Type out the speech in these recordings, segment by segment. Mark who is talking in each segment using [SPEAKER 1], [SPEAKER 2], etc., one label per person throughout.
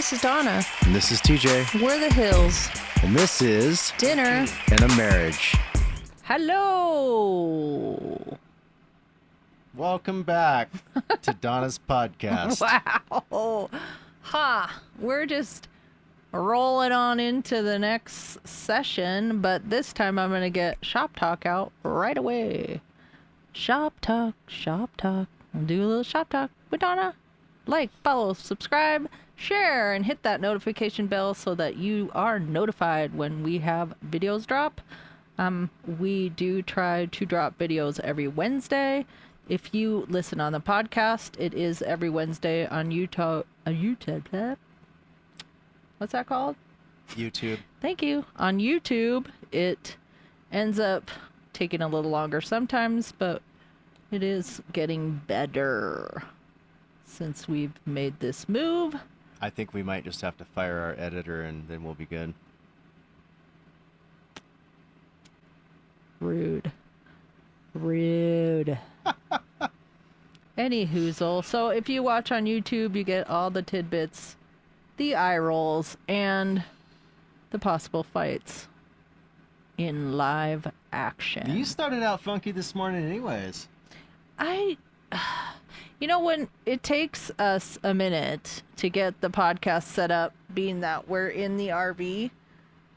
[SPEAKER 1] This is Donna.
[SPEAKER 2] And this is TJ.
[SPEAKER 1] We're the Hills.
[SPEAKER 2] And this is
[SPEAKER 1] Dinner
[SPEAKER 2] and a Marriage.
[SPEAKER 1] Hello.
[SPEAKER 2] Welcome back to Donna's podcast.
[SPEAKER 1] Wow. We're just rolling on into the next session, but this time I'm going to get shop talk out right away. Shop talk, shop talk. We'll do a little shop talk with Donna. Like, follow, subscribe, share, and hit that notification bell so that you are notified when we have videos drop. We do try to drop videos every Wednesday. If you listen on the podcast, it is every Wednesday on YouTube. What's that called?
[SPEAKER 2] YouTube.
[SPEAKER 1] Thank you. On YouTube, it ends up taking a little longer sometimes, but it is getting better since we've made this move.
[SPEAKER 2] I think we might just have to fire our editor and then we'll be good.
[SPEAKER 1] Rude. Any hoozle. So if you watch on YouTube, you get all the tidbits, the eye rolls, and the possible fights in live action.
[SPEAKER 2] You started out funky this morning anyways.
[SPEAKER 1] When it takes us a minute to get the podcast set up, being that we're in the RV,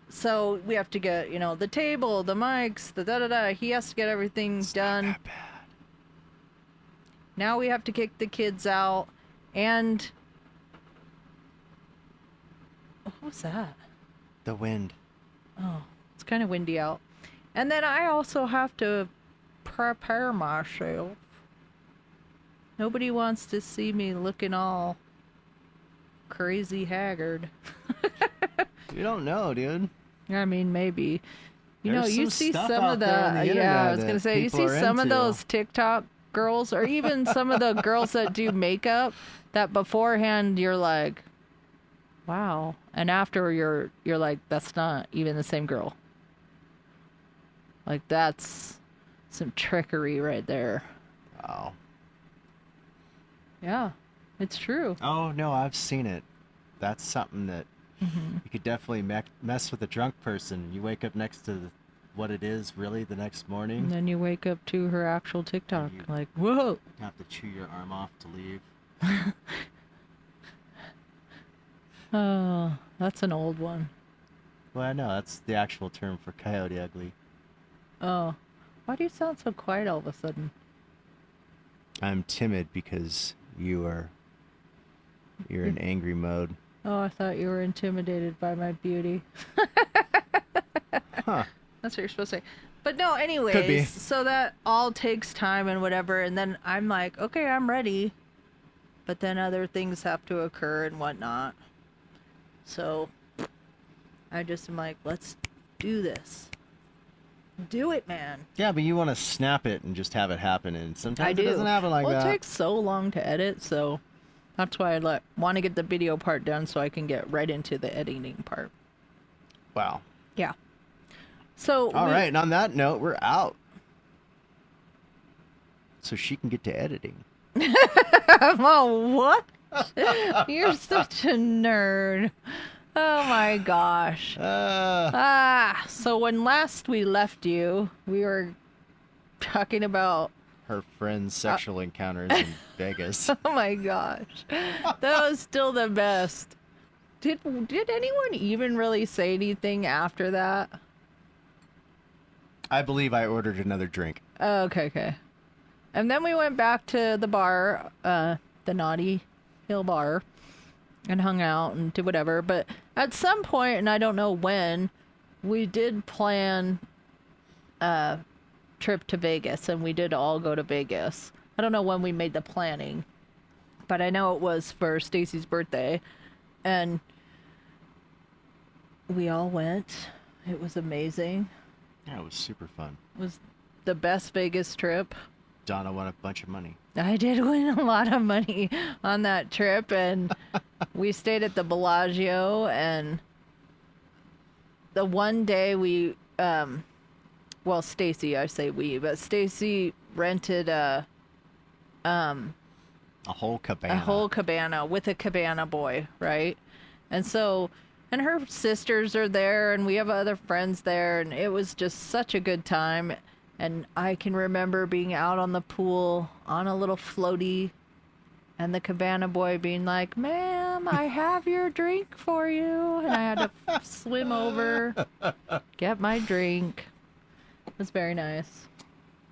[SPEAKER 1] so we have to get, the table, the mics, the da-da-da. He has to get everything done.
[SPEAKER 2] Not that bad.
[SPEAKER 1] Now we have to kick the kids out, and... What was that?
[SPEAKER 2] The wind.
[SPEAKER 1] Oh, it's kind of windy out. And then I also have to prepare myself. Nobody wants to see me looking all crazy haggard.
[SPEAKER 2] You don't know, dude.
[SPEAKER 1] I mean, maybe.
[SPEAKER 2] There's
[SPEAKER 1] You
[SPEAKER 2] some
[SPEAKER 1] see
[SPEAKER 2] stuff
[SPEAKER 1] some
[SPEAKER 2] out
[SPEAKER 1] of
[SPEAKER 2] there on the
[SPEAKER 1] the,
[SPEAKER 2] internet
[SPEAKER 1] I was going to
[SPEAKER 2] that
[SPEAKER 1] say, you
[SPEAKER 2] people
[SPEAKER 1] see
[SPEAKER 2] are
[SPEAKER 1] some of
[SPEAKER 2] into.
[SPEAKER 1] those TikTok girls, or even some of the girls that do makeup, that beforehand you're like, wow. And after you're like, that's not even the same girl. Like, that's some trickery right there.
[SPEAKER 2] Wow.
[SPEAKER 1] Yeah, it's true.
[SPEAKER 2] Oh, no, I've seen it. That's something that you could definitely mess with a drunk person. You wake up next to what it is really the next morning.
[SPEAKER 1] And then you wake up to her actual TikTok.
[SPEAKER 2] You-
[SPEAKER 1] Like, whoa.
[SPEAKER 2] You have to chew your arm off to leave.
[SPEAKER 1] Oh, that's an old one.
[SPEAKER 2] Well, I know. That's the actual term for coyote ugly.
[SPEAKER 1] Oh, why do you sound so quiet all of a sudden?
[SPEAKER 2] I'm timid because you're in angry mode.
[SPEAKER 1] Oh, I thought you were intimidated by my beauty.
[SPEAKER 2] Huh.
[SPEAKER 1] That's what you're supposed to say. But no, anyways,
[SPEAKER 2] Could be.
[SPEAKER 1] So that all takes time and whatever, and then I'm like, okay, I'm ready. But then other things have to occur and whatnot. So I just am like, let's do this. Do it, man.
[SPEAKER 2] Yeah, but you want to snap it and just have it happen, and sometimes
[SPEAKER 1] I do.
[SPEAKER 2] it doesn't happen like that.
[SPEAKER 1] It takes so long to edit, so that's why I want to get the video part done so I can get right into the editing part.
[SPEAKER 2] Wow.
[SPEAKER 1] Yeah. So
[SPEAKER 2] All right, and on that note, we're out. So she can get to editing.
[SPEAKER 1] Oh, what? You're such a nerd. Oh my gosh. So when last we left you, we were talking about...
[SPEAKER 2] Her friend's sexual encounters in Vegas.
[SPEAKER 1] Oh my gosh. That was still the best. Did anyone even really say anything after that?
[SPEAKER 2] I believe I ordered another drink.
[SPEAKER 1] Oh, okay. And then we went back to the bar, the Naughty Hill Bar, and hung out and did whatever. But at some point, and I don't know when, we did plan a trip to Vegas, and we did all go to Vegas. I don't know when we made the planning, but I know it was for Stacy's birthday, and we all went. It was amazing.
[SPEAKER 2] Yeah, it was super fun.
[SPEAKER 1] It was the best Vegas trip.
[SPEAKER 2] Donna won a bunch of money.
[SPEAKER 1] I did win a lot of money on that trip, and we stayed at the Bellagio, and the one day we, Stacy, I say we, but Stacy rented a
[SPEAKER 2] whole cabana.
[SPEAKER 1] A whole cabana with a cabana boy, right? And so, and her sisters are there, and we have other friends there, and it was just such a good time. And I can remember being out on the pool on a little floaty, and the cabana boy being like, "Ma'am, I have your drink for you." And I had to swim over, get my drink. It was very nice.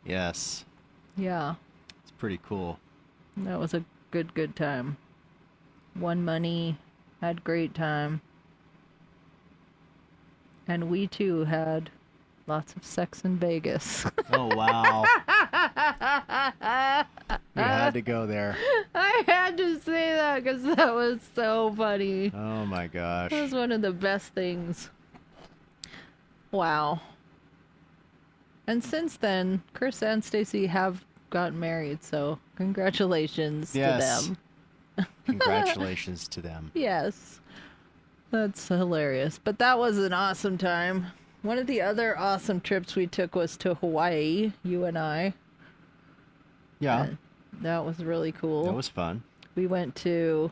[SPEAKER 2] Yes.
[SPEAKER 1] Yeah,
[SPEAKER 2] It's pretty cool.
[SPEAKER 1] that was a good time. Won money, had great time. And we too had lots of sex in Vegas.
[SPEAKER 2] Oh, wow. You had to go there.
[SPEAKER 1] I had to say that because that was so funny.
[SPEAKER 2] Oh, my gosh.
[SPEAKER 1] That was one of the best things. Wow. And since then, Chris and Stacy have gotten married, so congratulations to
[SPEAKER 2] Yes.
[SPEAKER 1] them.
[SPEAKER 2] Congratulations to them.
[SPEAKER 1] Yes. That's hilarious. But that was an awesome time. One of the other awesome trips we took was to Hawaii, you and I.
[SPEAKER 2] Yeah,
[SPEAKER 1] That was really cool.
[SPEAKER 2] that was fun.
[SPEAKER 1] We went to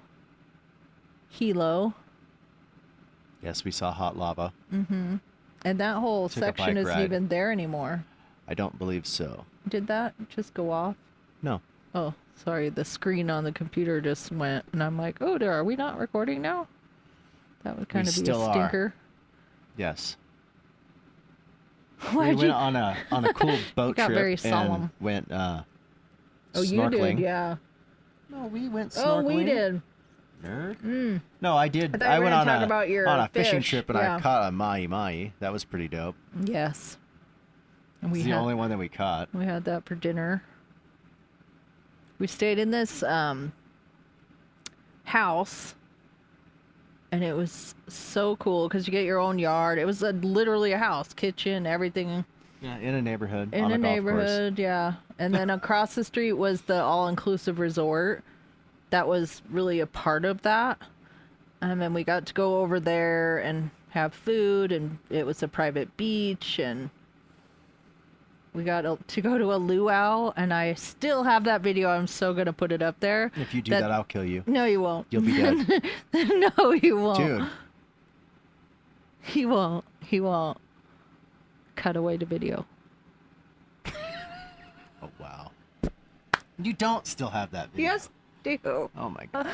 [SPEAKER 1] Hilo,
[SPEAKER 2] Yes, we saw hot lava.
[SPEAKER 1] and that whole
[SPEAKER 2] Took a
[SPEAKER 1] section
[SPEAKER 2] bike
[SPEAKER 1] isn't
[SPEAKER 2] ride.
[SPEAKER 1] even there anymore.
[SPEAKER 2] I don't believe so.
[SPEAKER 1] Did that just go off?
[SPEAKER 2] No.
[SPEAKER 1] Oh, sorry. The screen on the computer just went, and I'm like, oh, are we not recording now? That would kind of be a
[SPEAKER 2] still are.
[SPEAKER 1] stinker.
[SPEAKER 2] Yes.
[SPEAKER 1] Why'd
[SPEAKER 2] we
[SPEAKER 1] you?
[SPEAKER 2] went on a cool boat
[SPEAKER 1] got
[SPEAKER 2] trip
[SPEAKER 1] very
[SPEAKER 2] and
[SPEAKER 1] solemn.
[SPEAKER 2] went
[SPEAKER 1] Oh,
[SPEAKER 2] snorkeling.
[SPEAKER 1] you did, yeah.
[SPEAKER 2] No, we went snorkeling.
[SPEAKER 1] Oh, we did.
[SPEAKER 2] Nerd. No, I did.
[SPEAKER 1] I thought you were
[SPEAKER 2] went
[SPEAKER 1] gonna
[SPEAKER 2] on
[SPEAKER 1] talk about your
[SPEAKER 2] a fishing
[SPEAKER 1] fish,
[SPEAKER 2] trip and
[SPEAKER 1] yeah.
[SPEAKER 2] I caught a mahi. That was pretty dope.
[SPEAKER 1] Yes. And
[SPEAKER 2] It's the only one that we caught.
[SPEAKER 1] we had that for dinner. We stayed in this house, and it was so cool because you get your own yard. It was literally a house, kitchen, everything
[SPEAKER 2] Yeah, in a neighborhood.
[SPEAKER 1] in
[SPEAKER 2] on
[SPEAKER 1] a
[SPEAKER 2] golf course.
[SPEAKER 1] neighborhood. Yeah, and then across the street was the all-inclusive resort. That was really a part of that. And then we got to go over there and have food, and it was a private beach, and we got to go to a luau, and I still have that video. I'm so going to put it up there.
[SPEAKER 2] If you do that, I'll kill you.
[SPEAKER 1] No, you won't.
[SPEAKER 2] You'll be dead.
[SPEAKER 1] No, you won't.
[SPEAKER 2] Dude.
[SPEAKER 1] He won't. He won't. Cut away the video.
[SPEAKER 2] Oh, wow. You don't still have that video.
[SPEAKER 1] Yes, do.
[SPEAKER 2] Oh, my God.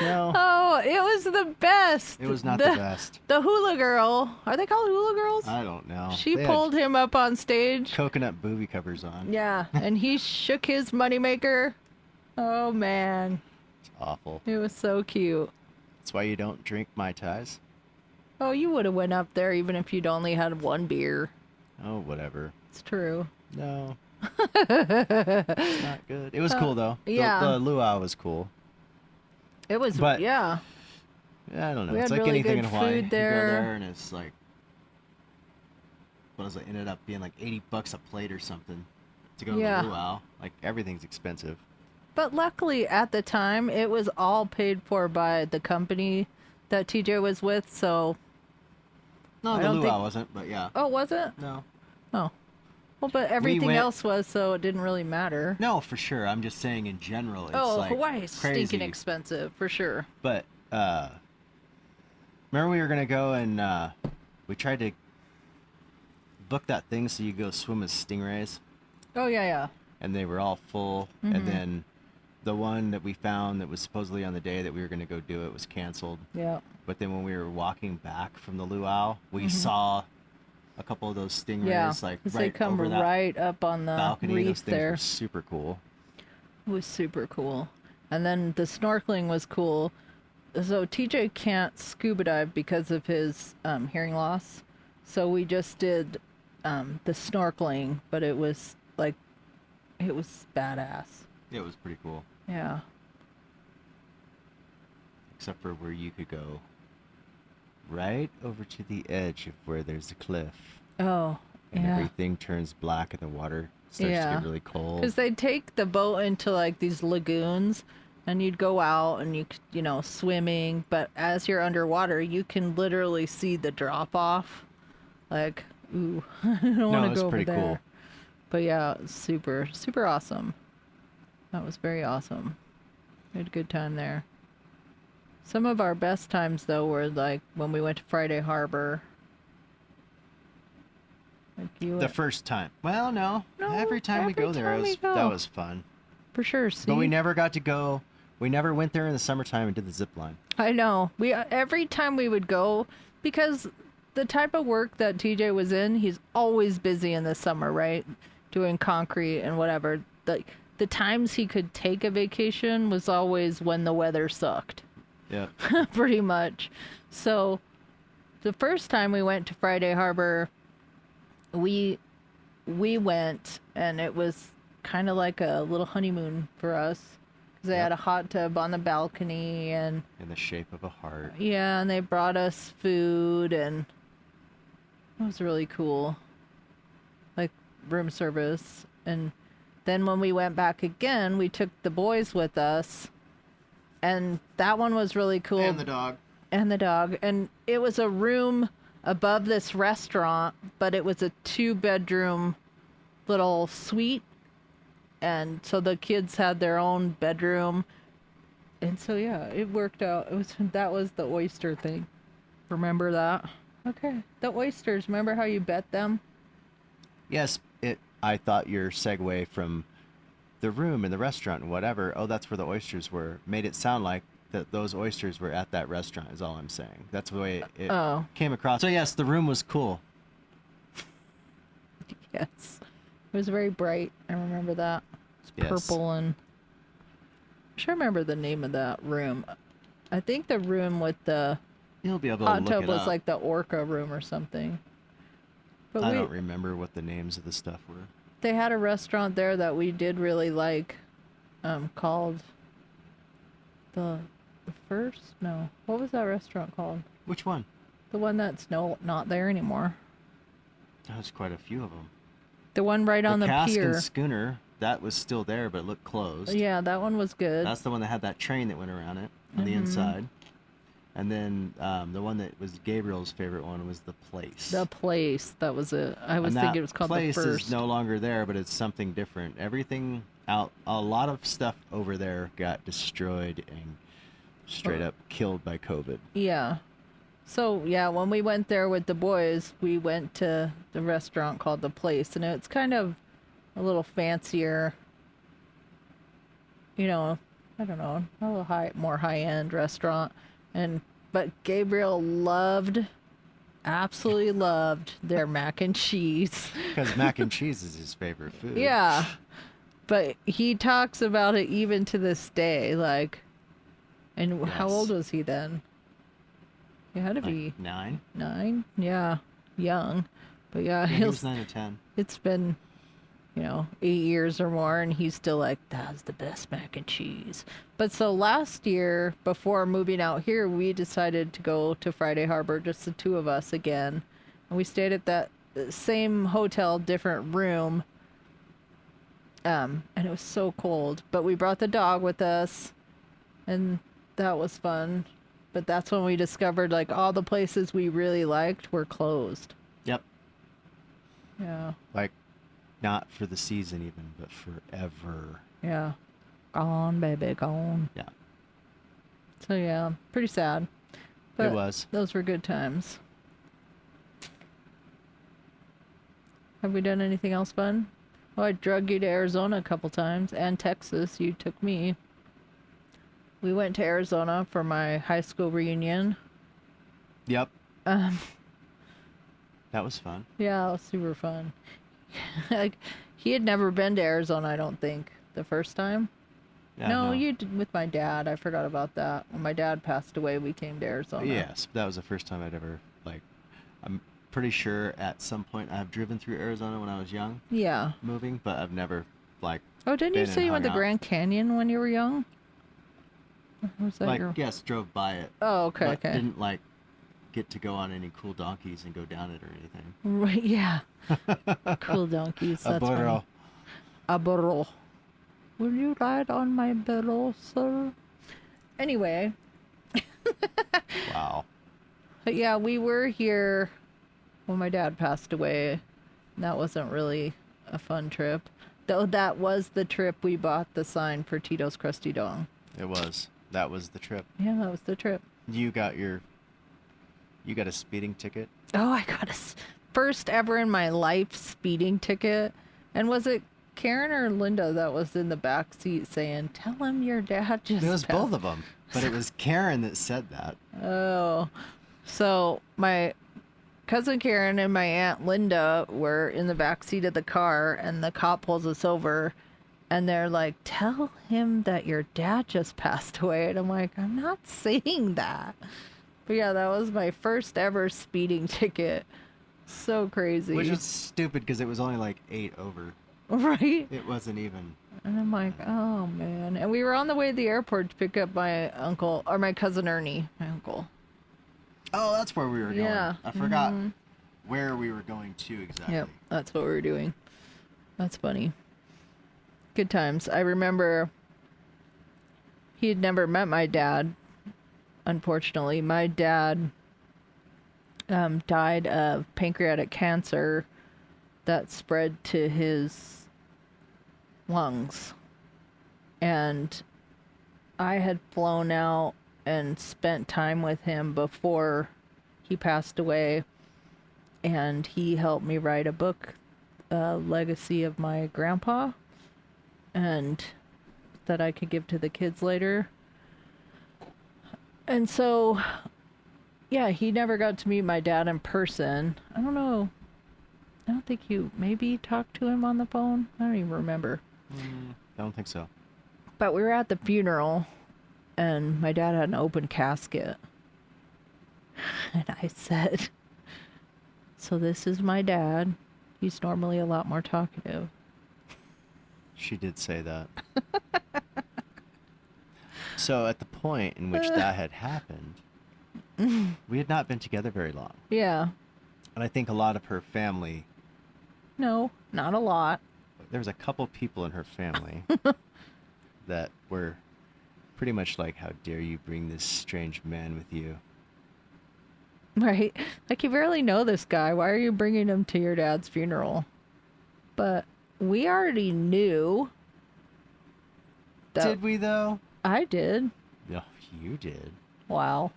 [SPEAKER 2] No,
[SPEAKER 1] Oh, it was the best.
[SPEAKER 2] it was not the best.
[SPEAKER 1] The hula girl. Are they called hula girls?
[SPEAKER 2] I don't know.
[SPEAKER 1] She
[SPEAKER 2] They had
[SPEAKER 1] pulled him up on stage.
[SPEAKER 2] coconut booby covers on.
[SPEAKER 1] Yeah, and he shook his moneymaker. Oh, man.
[SPEAKER 2] It's awful.
[SPEAKER 1] It was so cute.
[SPEAKER 2] That's why you don't drink Mai Tais.
[SPEAKER 1] Oh, you would have went up there even if you'd only had one beer.
[SPEAKER 2] Oh, whatever.
[SPEAKER 1] It's true.
[SPEAKER 2] No. It's not good. It was cool, though.
[SPEAKER 1] yeah.
[SPEAKER 2] The luau was cool.
[SPEAKER 1] It was,
[SPEAKER 2] But-
[SPEAKER 1] yeah.
[SPEAKER 2] Yeah, I don't know.
[SPEAKER 1] We
[SPEAKER 2] It's
[SPEAKER 1] had
[SPEAKER 2] like
[SPEAKER 1] really
[SPEAKER 2] anything
[SPEAKER 1] good
[SPEAKER 2] in Hawaii.
[SPEAKER 1] food
[SPEAKER 2] You
[SPEAKER 1] there.
[SPEAKER 2] go there and it's like, what was it? Ended up being like $80 a plate or something to go
[SPEAKER 1] Yeah.
[SPEAKER 2] to the luau. Like everything's expensive.
[SPEAKER 1] But luckily, at the time, it was all paid for by the company that TJ was with, so...
[SPEAKER 2] No,
[SPEAKER 1] I
[SPEAKER 2] the
[SPEAKER 1] don't
[SPEAKER 2] luau
[SPEAKER 1] think-
[SPEAKER 2] wasn't, but yeah.
[SPEAKER 1] Oh, was it?
[SPEAKER 2] No.
[SPEAKER 1] Oh. Well, but everything
[SPEAKER 2] went-
[SPEAKER 1] else was, so it didn't really matter.
[SPEAKER 2] No, for sure. I'm just saying in general. It's
[SPEAKER 1] Oh,
[SPEAKER 2] like
[SPEAKER 1] Hawaii's
[SPEAKER 2] crazy.
[SPEAKER 1] stinking expensive, for sure.
[SPEAKER 2] But remember we were gonna go and we tried to book that thing so you go swim with stingrays,
[SPEAKER 1] Oh, yeah.
[SPEAKER 2] and they were all full.
[SPEAKER 1] Mm-hmm.
[SPEAKER 2] And then the one that we found that was supposedly on the day that we were gonna go do it was canceled.
[SPEAKER 1] Yeah.
[SPEAKER 2] But then when we were walking back from the luau, we saw a couple of those stingrays
[SPEAKER 1] Mm-hmm. Yeah,
[SPEAKER 2] like
[SPEAKER 1] 'cause
[SPEAKER 2] right
[SPEAKER 1] they come
[SPEAKER 2] over that
[SPEAKER 1] right up on the
[SPEAKER 2] balcony. Those
[SPEAKER 1] reef
[SPEAKER 2] things
[SPEAKER 1] there.
[SPEAKER 2] were super cool.
[SPEAKER 1] It was super cool. And then the snorkeling was cool. So TJ can't scuba dive because of his hearing loss. So we just did the snorkeling, but it was like, it was badass.
[SPEAKER 2] It was pretty cool,
[SPEAKER 1] Yeah.
[SPEAKER 2] except for where you could go right over to the edge of where there's a cliff.
[SPEAKER 1] Oh,
[SPEAKER 2] And
[SPEAKER 1] yeah.
[SPEAKER 2] everything turns black and the water starts to
[SPEAKER 1] Yeah.
[SPEAKER 2] get really cold.
[SPEAKER 1] Because they'd take the boat into like these lagoons, and you'd go out and you know, swimming. But as you're underwater, you can literally see the drop off. Like, ooh, I don't want to
[SPEAKER 2] it's
[SPEAKER 1] go over
[SPEAKER 2] pretty
[SPEAKER 1] there.
[SPEAKER 2] cool.
[SPEAKER 1] But yeah, it was super, super awesome. That was very awesome. We had a good time there. Some of our best times though were like when we went to Friday Harbor. Like you
[SPEAKER 2] The first time. Well, no.
[SPEAKER 1] No,
[SPEAKER 2] Every time we
[SPEAKER 1] every
[SPEAKER 2] go there,
[SPEAKER 1] time we
[SPEAKER 2] that
[SPEAKER 1] go.
[SPEAKER 2] was fun.
[SPEAKER 1] for sure. See,
[SPEAKER 2] But we never got to go. We never went there in the summertime and did the zip line.
[SPEAKER 1] I know. We every time we would go because the type of work that TJ was in, he's always busy in the summer, right? Doing concrete and whatever. The times he could take a vacation was always when the weather sucked.
[SPEAKER 2] Yeah.
[SPEAKER 1] Pretty much. So the first time we went to Friday Harbor, we went and it was kind of like a little honeymoon for us because they had a hot tub on the balcony and
[SPEAKER 2] In the shape of a heart.
[SPEAKER 1] yeah, and they brought us food and it was really cool. Like room service. And then when we went back again, we took the boys with us. And that one was really cool.
[SPEAKER 2] And the dog.
[SPEAKER 1] And the dog. And it was a room above this restaurant, but it was a 2-bedroom little suite. And so the kids had their own bedroom. And so yeah, it worked out. That was the oyster thing. Remember that? Okay. The oysters, remember how you bet them?
[SPEAKER 2] Yes, I thought your segue from the room in the restaurant and whatever, oh, that's where the oysters were, made it sound like that those oysters were at that restaurant is all I'm saying. That's the way it came across. So yes, the room was cool.
[SPEAKER 1] Yes. It was very bright. I remember that. It was
[SPEAKER 2] Yes.
[SPEAKER 1] purple and I'm sure I remember the name of that room. I think the room with the
[SPEAKER 2] You'll be able to
[SPEAKER 1] hot
[SPEAKER 2] look
[SPEAKER 1] tub
[SPEAKER 2] it
[SPEAKER 1] was
[SPEAKER 2] up.
[SPEAKER 1] like the orca room or something. But
[SPEAKER 2] I don't remember what the names of the stuff were.
[SPEAKER 1] they had a restaurant there that we did really like, called the first. No, what was that restaurant called?
[SPEAKER 2] Which one?
[SPEAKER 1] The one that's not there anymore.
[SPEAKER 2] There's quite a few of them.
[SPEAKER 1] The one right on the
[SPEAKER 2] Cask
[SPEAKER 1] pier.
[SPEAKER 2] and Schooner, that was still there, but it looked closed.
[SPEAKER 1] Yeah, that one was good.
[SPEAKER 2] That's the one that had that train that went around it on the inside. And then the one that was Gabriel's favorite one was The Place.
[SPEAKER 1] The Place. That was it. I was
[SPEAKER 2] And
[SPEAKER 1] thinking
[SPEAKER 2] that
[SPEAKER 1] it was called The
[SPEAKER 2] Place
[SPEAKER 1] First.
[SPEAKER 2] is no longer there, but it's something different. Everything out, a lot of stuff over there got destroyed and straight up killed by COVID.
[SPEAKER 1] Yeah. So, yeah, when we went there with the boys, we went to the restaurant called The Place, and it's kind of a little fancier, you know, I don't know, a little more high-end restaurant. But Gabriel absolutely loved their mac and cheese.
[SPEAKER 2] Because mac and cheese is his favorite food.
[SPEAKER 1] Yeah. But he talks about it even to this day, like, and how
[SPEAKER 2] Yes.
[SPEAKER 1] old was he then? He had to
[SPEAKER 2] Like
[SPEAKER 1] be
[SPEAKER 2] 9?
[SPEAKER 1] 9, yeah, young, but yeah,
[SPEAKER 2] He was 9 or 10.
[SPEAKER 1] it's been, 8 years or more, and he's still like, that's the best mac and cheese. But so last year, before moving out here, we decided to go to Friday Harbor, just the two of us again, and we stayed at that same hotel, different room, and it was so cold, but we brought the dog with us, and that was fun. But that's when we discovered, like, all the places we really liked were closed.
[SPEAKER 2] Yep.
[SPEAKER 1] Yeah.
[SPEAKER 2] Like, not for the season even, but forever.
[SPEAKER 1] Yeah. Gone, baby, gone.
[SPEAKER 2] Yeah.
[SPEAKER 1] So, yeah, pretty sad. But
[SPEAKER 2] It was.
[SPEAKER 1] those were good times. Have we done anything else fun? Oh, I drug you to Arizona a couple times, and Texas. You took me. We went to Arizona for my high school reunion.
[SPEAKER 2] Yep.
[SPEAKER 1] Um,
[SPEAKER 2] That was fun.
[SPEAKER 1] Yeah, it was super fun. Like, he had never been to Arizona, I don't think, the first time.
[SPEAKER 2] Yeah,
[SPEAKER 1] No, you did with my dad. I forgot about that. When my dad passed away, we came to Arizona.
[SPEAKER 2] Yes, that was the first time I'd ever, I'm pretty sure at some point I've driven through Arizona when I was young,
[SPEAKER 1] Yeah.
[SPEAKER 2] moving, but I've never,
[SPEAKER 1] Oh, didn't you
[SPEAKER 2] been
[SPEAKER 1] say
[SPEAKER 2] and
[SPEAKER 1] you went to
[SPEAKER 2] hung out.
[SPEAKER 1] Grand Canyon when you were young? Or was that your...
[SPEAKER 2] yes, drove by it.
[SPEAKER 1] Oh, okay,
[SPEAKER 2] But
[SPEAKER 1] okay.
[SPEAKER 2] didn't, get to go on any cool donkeys and go down it or anything.
[SPEAKER 1] Right, yeah. Cool donkeys.
[SPEAKER 2] A
[SPEAKER 1] That's funny.
[SPEAKER 2] burro.
[SPEAKER 1] A burro. Will you ride on my burro, sir? Anyway.
[SPEAKER 2] Wow.
[SPEAKER 1] But yeah, we were here when my dad passed away. That wasn't really a fun trip. Though that was the trip we bought the sign for Tito's Krusty Dog.
[SPEAKER 2] It was. That was the trip.
[SPEAKER 1] Yeah, that was the trip.
[SPEAKER 2] You got a speeding ticket.
[SPEAKER 1] Oh, I got first ever in my life speeding ticket. And was it Karen or Linda that was in the back seat saying, "Tell him your dad just
[SPEAKER 2] It was
[SPEAKER 1] passed."
[SPEAKER 2] both of them, but it was Karen that said that.
[SPEAKER 1] Oh, so my cousin Karen and my aunt Linda were in the back seat of the car, and the cop pulls us over, and they're like, "Tell him that your dad just passed away." And I'm like, "I'm not saying that." But yeah, that was my first ever speeding ticket. So crazy.
[SPEAKER 2] Which is stupid because it was only like 8 over.
[SPEAKER 1] Right?
[SPEAKER 2] It wasn't even.
[SPEAKER 1] And I'm like, oh man. And we were on the way to the airport to pick up my uncle, or my cousin Ernie, my uncle.
[SPEAKER 2] Oh, that's where we were going.
[SPEAKER 1] Yeah.
[SPEAKER 2] I forgot where we were going to exactly.
[SPEAKER 1] Yep, that's what we were doing. That's funny. Good times. I remember he had never met my dad, unfortunately. My dad died of pancreatic cancer that spread to his lungs. And I had flown out and spent time with him before he passed away. And he helped me write a book, Legacy of my grandpa, and that I could give to the kids later. And so, yeah, he never got to meet my dad in person. I don't know. I don't think you maybe talked to him on the phone. I don't even remember.
[SPEAKER 2] I don't think so.
[SPEAKER 1] But we were at the funeral, and my dad had an open casket. And I said, "So this is my dad. He's normally a lot more talkative."
[SPEAKER 2] She did say that. So at the point in which that had happened, we had not been together very long.
[SPEAKER 1] Yeah.
[SPEAKER 2] And I think a lot of her family,
[SPEAKER 1] No, not a lot.
[SPEAKER 2] there was a couple people in her family that were pretty much like, "How dare you bring this strange man with you?"
[SPEAKER 1] Right? Like, you barely know this guy. Why are you bringing him to your dad's funeral? But we already knew that.
[SPEAKER 2] Did we though?
[SPEAKER 1] I did.
[SPEAKER 2] No, you did.
[SPEAKER 1] Wow.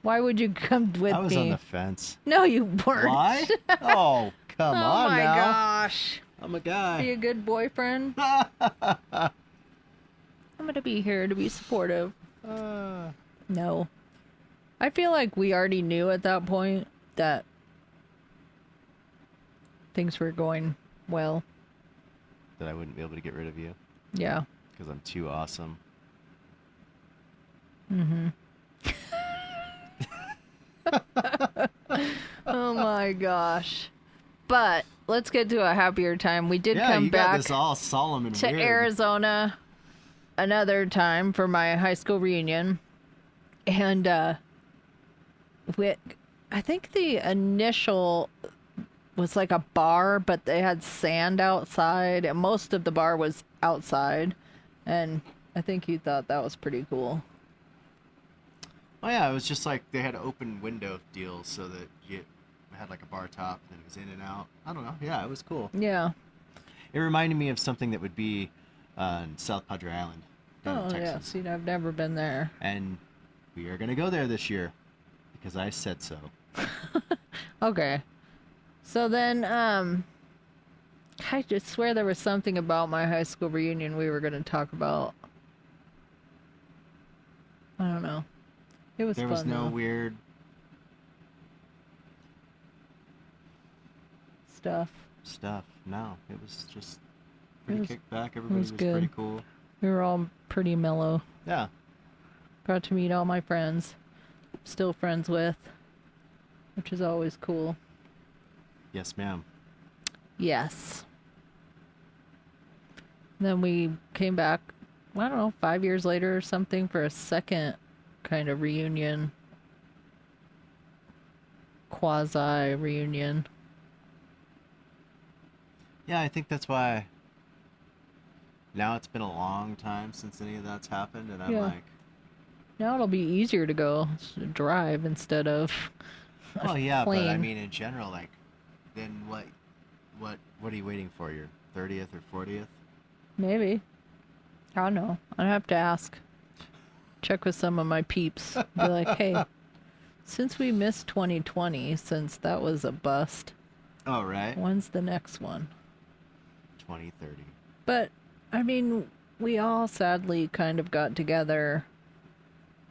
[SPEAKER 1] Why would you come with me?
[SPEAKER 2] I was on the fence.
[SPEAKER 1] No, you weren't.
[SPEAKER 2] Why? Oh, come
[SPEAKER 1] Oh
[SPEAKER 2] on
[SPEAKER 1] my
[SPEAKER 2] now.
[SPEAKER 1] gosh.
[SPEAKER 2] I'm a
[SPEAKER 1] Be
[SPEAKER 2] guy.
[SPEAKER 1] a good boyfriend. I'm gonna be here to be supportive. No. I feel like we already knew at that point that things were going well.
[SPEAKER 2] That I wouldn't be able to get rid of you
[SPEAKER 1] Yeah.
[SPEAKER 2] because I'm too awesome.
[SPEAKER 1] Oh my gosh. But let's get to a happier time. We did
[SPEAKER 2] Yeah,
[SPEAKER 1] come
[SPEAKER 2] you got
[SPEAKER 1] back
[SPEAKER 2] this all solemn and
[SPEAKER 1] to
[SPEAKER 2] weird.
[SPEAKER 1] Arizona another time for my high school reunion. And I think the initial was like a bar, but they had sand outside, and most of the bar was outside. And I think you thought that was pretty cool.
[SPEAKER 2] Oh yeah, it was just like they had open window deals so that you had like a bar top and it was in and out. I don't know. Yeah, it was cool.
[SPEAKER 1] Yeah.
[SPEAKER 2] It reminded me of something that would be in South Padre Island, down in
[SPEAKER 1] Oh, yeah.
[SPEAKER 2] Texas.
[SPEAKER 1] See, I've never been there.
[SPEAKER 2] And we are going to go there this year because I said so.
[SPEAKER 1] Okay. So then, I just swear there was something about my high school reunion we were going to talk about. I don't know. It was
[SPEAKER 2] There
[SPEAKER 1] fun,
[SPEAKER 2] was no
[SPEAKER 1] though.
[SPEAKER 2] weird
[SPEAKER 1] Stuff.
[SPEAKER 2] stuff. No, it was just pretty
[SPEAKER 1] was-
[SPEAKER 2] kicked back. Everybody was
[SPEAKER 1] good.
[SPEAKER 2] pretty cool.
[SPEAKER 1] We were all pretty mellow.
[SPEAKER 2] Yeah.
[SPEAKER 1] Got to meet all my friends. Still friends with. Which is always cool.
[SPEAKER 2] Yes, ma'am.
[SPEAKER 1] Yes. Then we came back, I don't know, 5 years later or something for a second kind of reunion. Quasi reunion.
[SPEAKER 2] Yeah, I think that's why now it's been a long time since any of that's happened, and I'm
[SPEAKER 1] Yeah.
[SPEAKER 2] like,
[SPEAKER 1] Now it'll be easier to go drive instead of
[SPEAKER 2] oh yeah, but I
[SPEAKER 1] plane.
[SPEAKER 2] mean in general, like, then what are you waiting for? Your 30th or 40th?
[SPEAKER 1] Maybe. I don't know. I'd have to ask. check with some of my peeps. Be like, hey, since we missed 2020, since that was a bust,
[SPEAKER 2] Oh, right.
[SPEAKER 1] when's the next one?
[SPEAKER 2] 2030.
[SPEAKER 1] But, I mean, we all sadly kind of got together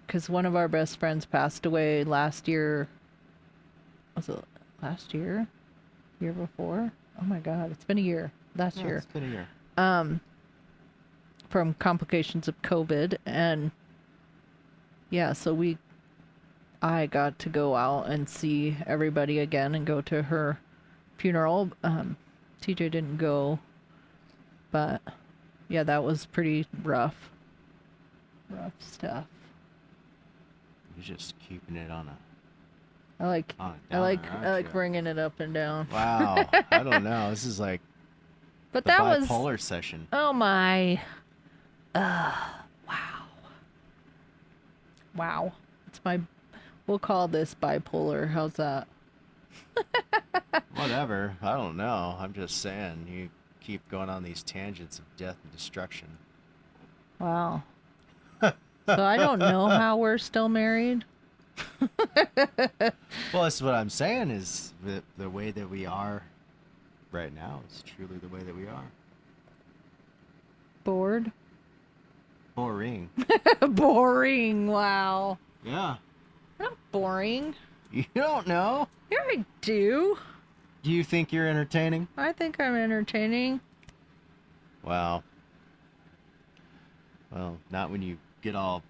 [SPEAKER 1] because one of our best friends passed away last year. Was it last year? Year before? Oh my God, it's been a year. Last year.
[SPEAKER 2] It's been a year.
[SPEAKER 1] From complications of COVID. And yeah, so I got to go out and see everybody again and go to her funeral. TJ didn't go, but yeah, that was pretty rough. Rough stuff.
[SPEAKER 2] You're just keeping it on a.
[SPEAKER 1] I like
[SPEAKER 2] downer,
[SPEAKER 1] bringing it up and down.
[SPEAKER 2] Wow. I don't know. This is like
[SPEAKER 1] But
[SPEAKER 2] the
[SPEAKER 1] that was
[SPEAKER 2] bipolar session.
[SPEAKER 1] oh my. Wow. It's my. We'll call this bipolar. How's that?
[SPEAKER 2] Whatever. I don't know. I'm just saying. You keep going on these tangents of death and destruction.
[SPEAKER 1] Wow. So I don't know how we're still married.
[SPEAKER 2] Well, that's what I'm saying is the way that we are right now is truly the way that we are.
[SPEAKER 1] Bored?
[SPEAKER 2] Boring.
[SPEAKER 1] Boring. Wow.
[SPEAKER 2] Yeah.
[SPEAKER 1] Not boring.
[SPEAKER 2] You don't know.
[SPEAKER 1] Yeah, I do.
[SPEAKER 2] Do you think you're entertaining?
[SPEAKER 1] I think I'm entertaining.
[SPEAKER 2] Wow. Well, not when you get all.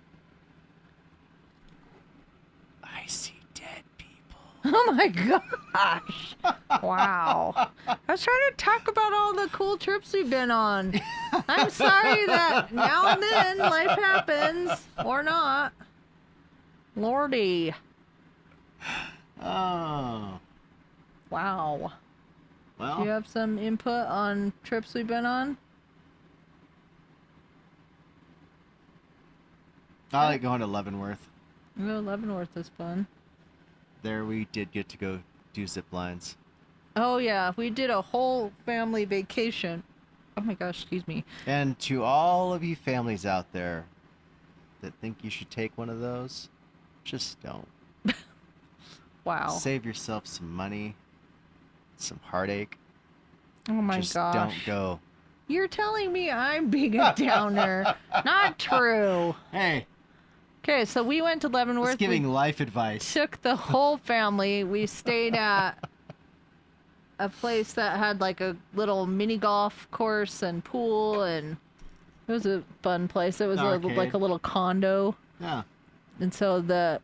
[SPEAKER 2] I see dead people.
[SPEAKER 1] Oh my gosh. Wow. I was trying to talk about all the cool trips we've been on. I'm sorry that now and then life happens. Or not. Lordy.
[SPEAKER 2] Oh.
[SPEAKER 1] Wow.
[SPEAKER 2] Well.
[SPEAKER 1] Do you have some input on trips we've been on?
[SPEAKER 2] I like going to Leavenworth.
[SPEAKER 1] Oh, Leavenworth is fun.
[SPEAKER 2] There we did get to go do zip lines.
[SPEAKER 1] Oh yeah, we did a whole family vacation. Oh my gosh, excuse me.
[SPEAKER 2] And to all of you families out there that think you should take one of those, just don't.
[SPEAKER 1] Wow.
[SPEAKER 2] Save yourself some money, some heartache.
[SPEAKER 1] Oh my
[SPEAKER 2] just
[SPEAKER 1] gosh.
[SPEAKER 2] don't go.
[SPEAKER 1] You're telling me I'm being a downer. Not true.
[SPEAKER 2] Hey,
[SPEAKER 1] Okay, so we went to Leavenworth.
[SPEAKER 2] it's giving
[SPEAKER 1] We
[SPEAKER 2] life advice.
[SPEAKER 1] took the whole family. We stayed at a place that had like a little mini golf course and pool, and it was a fun place. It was
[SPEAKER 2] Arcade.
[SPEAKER 1] like a little condo.
[SPEAKER 2] Yeah.
[SPEAKER 1] And so the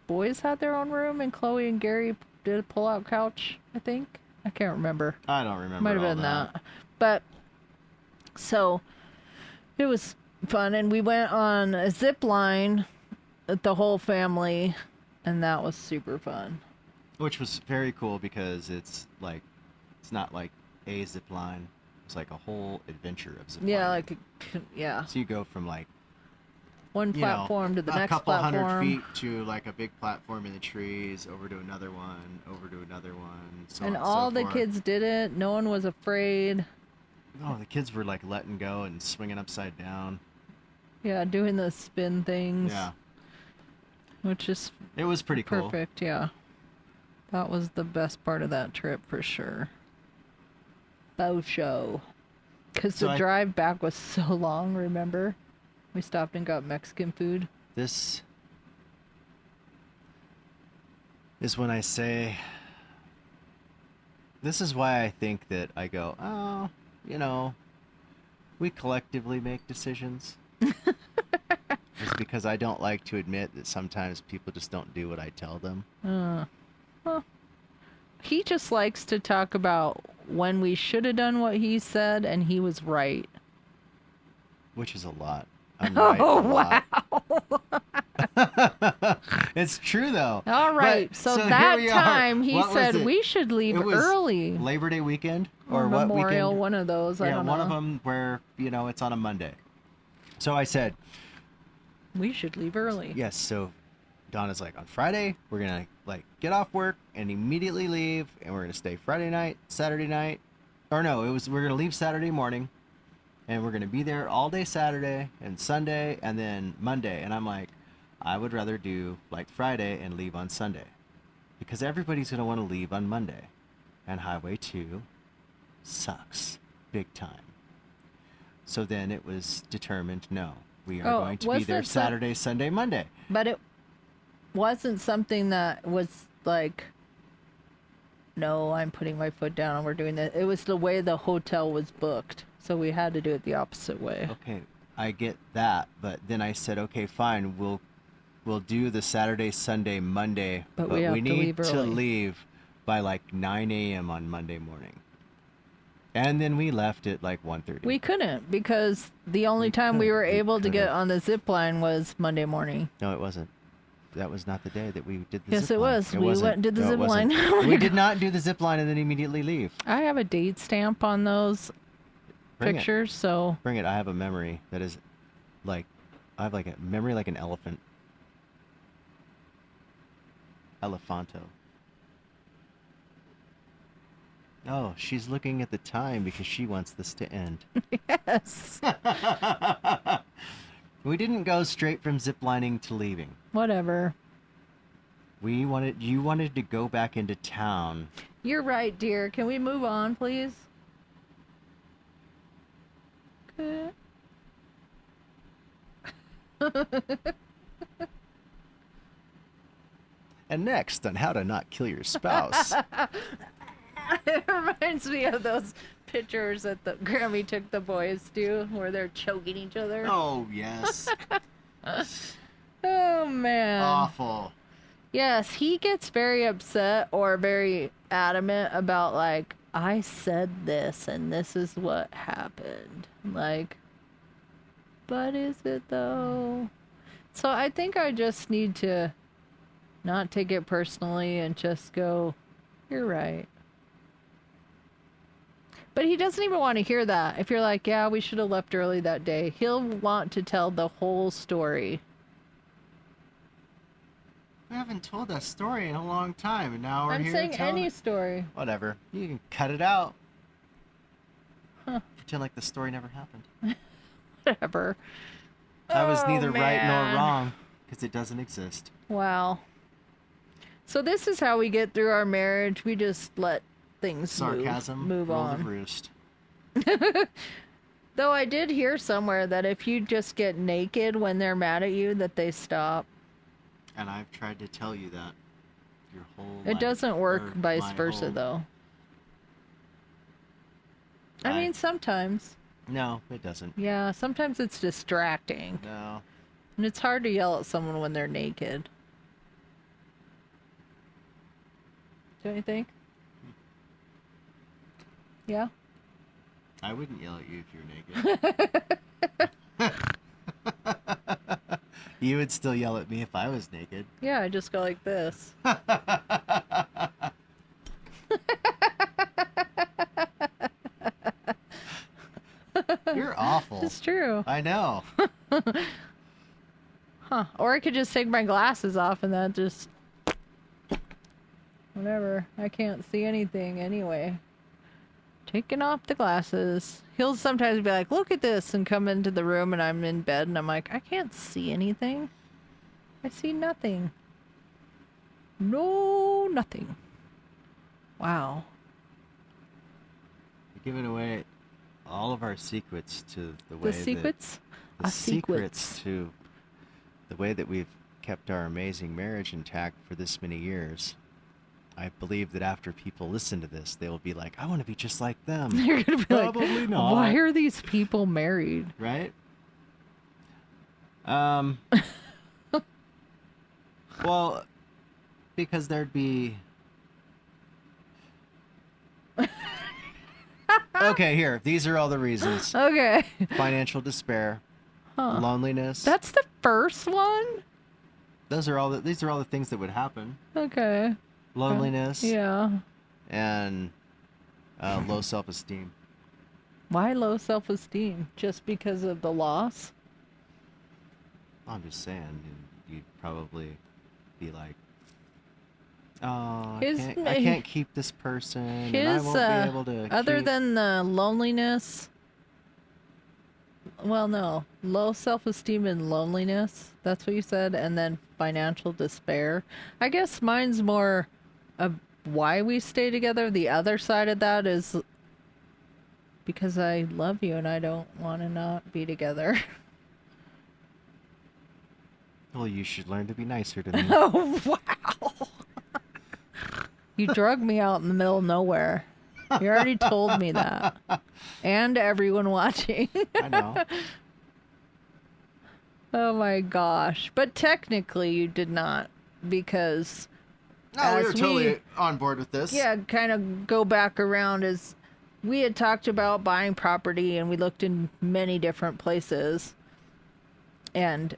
[SPEAKER 1] boys had their own room, and Chloe and Gary did a pull-out couch, I think. I can't remember.
[SPEAKER 2] I don't remember.
[SPEAKER 1] Might have
[SPEAKER 2] all
[SPEAKER 1] been that. But, so, it was fun, and we went on a zip line with the whole family, and that was super fun.
[SPEAKER 2] Which was very cool because it's not like a zip line. It's like a whole adventure of zip
[SPEAKER 1] Yeah,
[SPEAKER 2] lining.
[SPEAKER 1] yeah.
[SPEAKER 2] So you go from like
[SPEAKER 1] One platform to the next
[SPEAKER 2] a couple
[SPEAKER 1] platform.
[SPEAKER 2] 100 feet to like a big platform in the trees, over to another one, over to another one, so
[SPEAKER 1] And
[SPEAKER 2] on
[SPEAKER 1] all
[SPEAKER 2] and so
[SPEAKER 1] the
[SPEAKER 2] forth.
[SPEAKER 1] kids did it. No one was afraid.
[SPEAKER 2] Oh, the kids were like letting go and swinging upside down.
[SPEAKER 1] Yeah, doing the spin things.
[SPEAKER 2] Yeah,
[SPEAKER 1] Which is
[SPEAKER 2] it was pretty cool.
[SPEAKER 1] perfect, yeah. That was the best part of that trip for sure. Bow show. Because
[SPEAKER 2] So
[SPEAKER 1] the drive back was so long, remember? We stopped and got Mexican food.
[SPEAKER 2] This is when I say, this is why I think that I go, oh, we collectively make decisions. It's because I don't like to admit that sometimes people just don't do what I tell them.
[SPEAKER 1] Well, he just likes to talk about when we should have done what he said, and he was right.
[SPEAKER 2] Which is a lot. I'm right
[SPEAKER 1] Oh,
[SPEAKER 2] a
[SPEAKER 1] wow.
[SPEAKER 2] lot. It's true, though.
[SPEAKER 1] All right.
[SPEAKER 2] But-
[SPEAKER 1] So
[SPEAKER 2] here
[SPEAKER 1] that
[SPEAKER 2] we are.
[SPEAKER 1] time he
[SPEAKER 2] What was
[SPEAKER 1] said
[SPEAKER 2] it?
[SPEAKER 1] we should leave
[SPEAKER 2] It was
[SPEAKER 1] early.
[SPEAKER 2] Labor Day weekend?
[SPEAKER 1] Or
[SPEAKER 2] Or what
[SPEAKER 1] Memorial,
[SPEAKER 2] weekend?
[SPEAKER 1] one of those. I
[SPEAKER 2] Yeah,
[SPEAKER 1] don't know.
[SPEAKER 2] one of them where, it's on a Monday. So I said,
[SPEAKER 1] We should leave early.
[SPEAKER 2] yes, so Donna's like, on Friday, we're going to, get off work and immediately leave, and we're going to stay Friday night, Saturday night. Or no, we're going to leave Saturday morning, and we're gonna be there all day Saturday and Sunday and then Monday. And I'm like, I would rather do like Friday and leave on Sunday, because everybody's gonna want to leave on Monday, and Highway 2 sucks big time. So then it was determined, no, we are going to be there Saturday, Sunday, Monday.
[SPEAKER 1] But it wasn't something that was like, no, I'm putting my foot down and we're doing that. It was the way the hotel was booked. So we had to do it the opposite way.
[SPEAKER 2] Okay, I get that, but then I said, okay, fine, we'll do the Saturday, Sunday, Monday,
[SPEAKER 1] but we need
[SPEAKER 2] to leave by like 9 a.m. on Monday morning. And then we left at like 1:30.
[SPEAKER 1] We couldn't, because the only time we were able to get on the zip line was Monday morning.
[SPEAKER 2] No, it wasn't. That was not the day that we did the
[SPEAKER 1] Yes,
[SPEAKER 2] zip
[SPEAKER 1] it
[SPEAKER 2] line.
[SPEAKER 1] was. We went and did the zip line.
[SPEAKER 2] We did not do the zip line and then immediately leave.
[SPEAKER 1] I have a date stamp on those pictures, so...
[SPEAKER 2] Bring it. I have a memory that is like... I have like a memory like an elephant. Elephanto. Oh, she's looking at the time because she wants this to end.
[SPEAKER 1] Yes.
[SPEAKER 2] We didn't go straight from ziplining to leaving.
[SPEAKER 1] Whatever.
[SPEAKER 2] You wanted to go back into town.
[SPEAKER 1] You're right, dear. Can we move on, please? Okay.
[SPEAKER 2] And next on how to not kill your spouse.
[SPEAKER 1] It reminds me of those pictures that the Grammy took the boys to, where they're choking each other.
[SPEAKER 2] Oh, yes.
[SPEAKER 1] Oh, man.
[SPEAKER 2] Awful.
[SPEAKER 1] Yes, he gets very upset or very adamant about, like, I said this and this is what happened. Like, but is it though? So I think I just need to not take it personally and just go, you're right. But he doesn't even want to hear that. If you're like, yeah, we should have left early that day, he'll want to tell the whole story.
[SPEAKER 2] We haven't told that story in a long time, and now we're
[SPEAKER 1] I'm
[SPEAKER 2] here
[SPEAKER 1] saying
[SPEAKER 2] telling
[SPEAKER 1] any
[SPEAKER 2] it.
[SPEAKER 1] story.
[SPEAKER 2] Whatever. You can cut it out.
[SPEAKER 1] Huh.
[SPEAKER 2] Pretend like the story never happened.
[SPEAKER 1] Whatever.
[SPEAKER 2] I was neither right
[SPEAKER 1] man.
[SPEAKER 2] nor wrong, because it doesn't exist.
[SPEAKER 1] Wow. So this is how we get through our marriage. We just let things
[SPEAKER 2] Sarcasm,
[SPEAKER 1] move
[SPEAKER 2] rule
[SPEAKER 1] on.
[SPEAKER 2] the roost.
[SPEAKER 1] Though I did hear somewhere that if you just get naked when they're mad at you, that they stop.
[SPEAKER 2] And I've tried to tell you that your whole
[SPEAKER 1] It
[SPEAKER 2] life,
[SPEAKER 1] doesn't work
[SPEAKER 2] or
[SPEAKER 1] vice
[SPEAKER 2] my
[SPEAKER 1] versa,
[SPEAKER 2] whole-
[SPEAKER 1] though. I mean, sometimes.
[SPEAKER 2] No, it doesn't.
[SPEAKER 1] Yeah, sometimes it's distracting.
[SPEAKER 2] No.
[SPEAKER 1] And it's hard to yell at someone when they're naked. Don't you think? Yeah?
[SPEAKER 2] I wouldn't yell at you if you're naked. You would still yell at me if I was naked.
[SPEAKER 1] Yeah, I just go like this.
[SPEAKER 2] You're awful.
[SPEAKER 1] It's true.
[SPEAKER 2] I know.
[SPEAKER 1] Huh. Or I could just take my glasses off and that just... Whatever. I can't see anything anyway. Taking off the glasses. He'll sometimes be like, look at this, and come into the room and I'm in bed and I'm like, I can't see anything. I see nothing. No, nothing. Wow.
[SPEAKER 2] We're giving away all of our secrets to the way
[SPEAKER 1] The secrets?
[SPEAKER 2] the secrets to the way that we've kept our amazing marriage intact for this many years. I believe that after people listen to this, they will be like, I want to be just like them.
[SPEAKER 1] You're going to be
[SPEAKER 2] Probably
[SPEAKER 1] like,
[SPEAKER 2] not.
[SPEAKER 1] why are these people married?
[SPEAKER 2] Right? Well, because there'd be... Okay, here. These are all the reasons.
[SPEAKER 1] Okay.
[SPEAKER 2] Financial despair,
[SPEAKER 1] Huh.
[SPEAKER 2] loneliness.
[SPEAKER 1] That's the first one?
[SPEAKER 2] These are all the things that would happen.
[SPEAKER 1] Okay.
[SPEAKER 2] Loneliness.
[SPEAKER 1] Yeah.
[SPEAKER 2] And low self-esteem.
[SPEAKER 1] Why low self-esteem? Just because of the loss?
[SPEAKER 2] I'm just saying, you'd probably be like, oh,
[SPEAKER 1] His
[SPEAKER 2] I can't keep this person, and I
[SPEAKER 1] His,
[SPEAKER 2] won't be able to
[SPEAKER 1] other
[SPEAKER 2] keep...
[SPEAKER 1] than the loneliness, well, no, low self-esteem and loneliness. That's what you said, and then financial despair. I guess mine's more of why we stay together. The other side of that is because I love you and I don't want to not be together.
[SPEAKER 2] Well, you should learn to be nicer to me.
[SPEAKER 1] Oh, wow. You drug me out in the middle of nowhere. You already told me that. And everyone watching.
[SPEAKER 2] I know.
[SPEAKER 1] Oh my gosh. But technically you did not, because
[SPEAKER 2] No, we were totally on board with this.
[SPEAKER 1] yeah, kind of go back around, as we had talked about buying property and we looked in many different places. And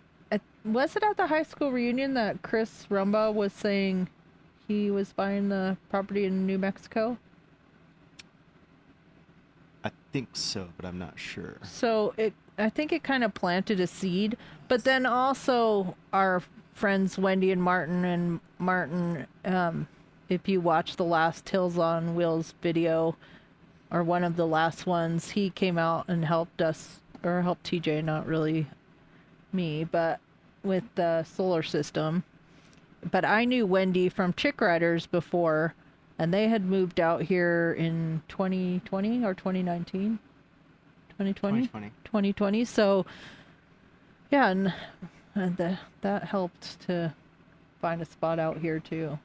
[SPEAKER 1] was it at the high school reunion that Chris Rumba was saying he was buying the property in New Mexico?
[SPEAKER 2] I think so, but I'm not sure.
[SPEAKER 1] So I think it kind of planted a seed, but then also our friends Wendy and Martin, if you watch the last Hills on Wheels video, or one of the last ones, he came out and helped us, or helped TJ, not really me, but with the solar system. But I knew Wendy from Chick Riders before, and they had moved out here in 2020 or 2019? 2020? 2020. So, yeah, and that helped to find a spot out here, too.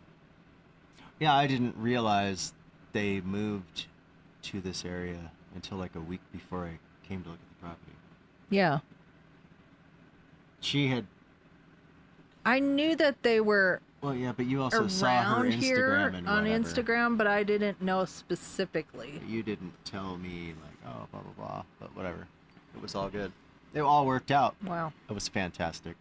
[SPEAKER 2] Yeah, I didn't realize they moved to this area until like a week before I came to look at the property.
[SPEAKER 1] Yeah.
[SPEAKER 2] She had...
[SPEAKER 1] I knew that they were
[SPEAKER 2] Well, yeah, but you also saw her
[SPEAKER 1] around here
[SPEAKER 2] Instagram and
[SPEAKER 1] on
[SPEAKER 2] whatever.
[SPEAKER 1] Instagram, but I didn't know specifically.
[SPEAKER 2] You didn't tell me, like, oh, blah, blah, blah, but whatever. It was all good. It all worked out.
[SPEAKER 1] Wow.
[SPEAKER 2] It was fantastic.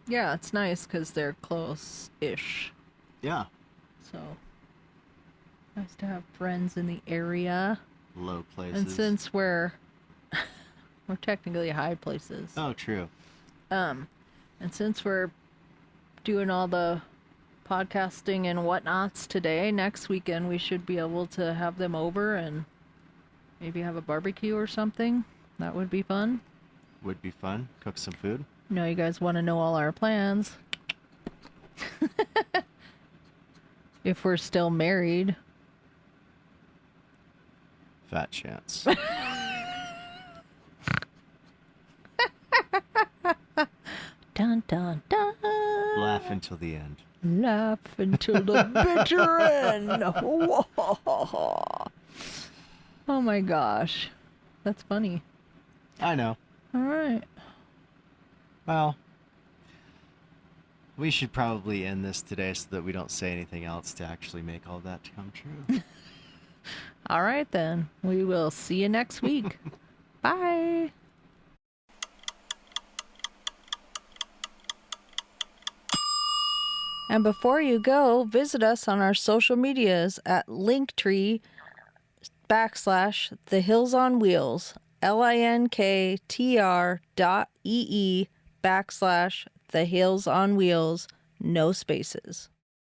[SPEAKER 1] Yeah, it's nice because they're close-ish.
[SPEAKER 2] Yeah.
[SPEAKER 1] So, nice to have friends in the area.
[SPEAKER 2] Low places.
[SPEAKER 1] And since we're technically high places.
[SPEAKER 2] Oh, true.
[SPEAKER 1] And since we're doing all the podcasting and whatnots today, next weekend we should be able to have them over and maybe have a barbecue or something. That would be fun.
[SPEAKER 2] Would be fun. Cook some food.
[SPEAKER 1] You you guys want to know all our plans. If we're still married.
[SPEAKER 2] Fat chance.
[SPEAKER 1] Dun dun dun.
[SPEAKER 2] Laugh until the end.
[SPEAKER 1] Laugh until the bitter end. Oh my gosh. That's funny.
[SPEAKER 2] I know.
[SPEAKER 1] All right.
[SPEAKER 2] Well, we should probably end this today so that we don't say anything else to actually make all that come true.
[SPEAKER 1] All right then. We will see you next week. Bye. And before you go, visit us on our social medias at Linktree/The Hills on Wheels, linktr.ee/The Hills on Wheels, no spaces.